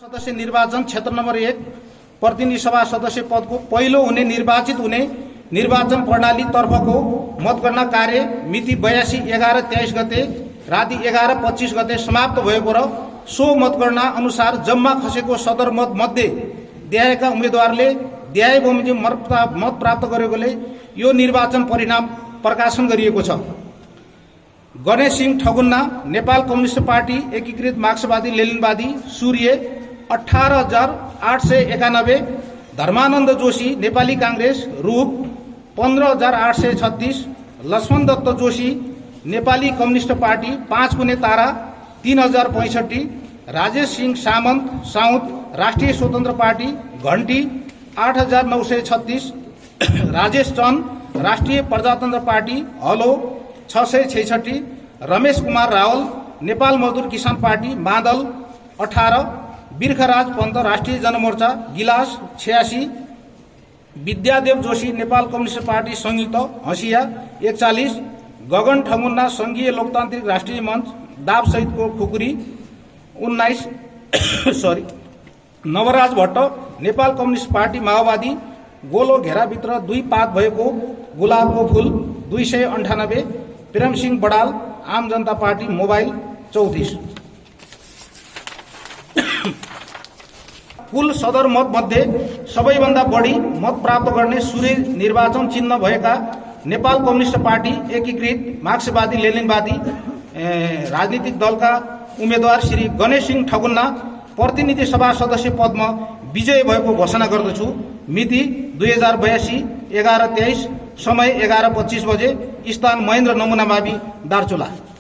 सदस्य निर्वाचन क्षेत्र नंबर 1 प्रतिनिधि सभा सदस्य पद को पहिलो हुने निर्वाचित हुने निर्वाचन प्रणाली तर्फको मतगणना कार्य मिति 82/11/23 गते राति 11:25 गते समाप्त भएको र सो मतगणना अनुसार जम्मा खसेको सदर मत मध्ये देहाएका उम्मेदवारले देहाए बमोजिम मत प्राप्त गरेकोले यो निर्वाचन परिणाम प्रकाशन गरिएको छ। गणेश सिंह ठगुन्ना नेपाल कम्युनिस्ट पार्टी एकीकृत मार्क्सवादी लेनिनवादी सूर्य 18,891। धर्मानन्द जोशी नेपाली कांग्रेस रूप 15,836। लक्ष्मण दत्त जोशी नेपाली कम्युनिस्ट पार्टी 5 कुने तारा 3,065। राजेश सिंह सामंत साउथ राष्ट्रिय स्वतन्त्र पार्टी घण्टी 8,936। राजेश चन्द राष्ट्रिय प्रजातन्त्र पार्टी हलो 666। रमेश कुमार रावल नेपाल मजदुर किसान पार्टी मादल 18। बिर्खराज पन्त राष्ट्रिय जनमोर्चा गिलास 86। विद्यादेव जोशी नेपाल कम्युनिस्ट पार्टी संयुक्त हँसिया 41। गगन ठगुन्ना संघीय लोकतान्त्रिक राष्ट्रिय मंच दाब सहितको खुकुरी 19। नवराज भट्ट नेपाल कम्युनिस्ट पार्टी माओवादी गोलो घेराभित्र 2 पात भएको गुलाबको फूल 298। प्रेमसिंह बडाल आम जनता पार्टी मोबाइल 34। कुल सदर मत मध्ये सबैभन्दा बढी मत प्राप्त गर्ने सूर्य निर्वाचन चिन्ह भएका नेपाल कम्युनिस्ट पार्टी एकीकृत मार्क्सवादी लेनिनवादी राजनीतिक दलका उम्मेदवार श्री गणेश सिंह ठगुन्ना प्रतिनिधि सभा सदस्य पदमा विजय भएको घोषणा गर्दछु। मिति 2082/11/23। समय 11:25 बजे। स्थान महेन्द्र नमुना मावि दार्चुला।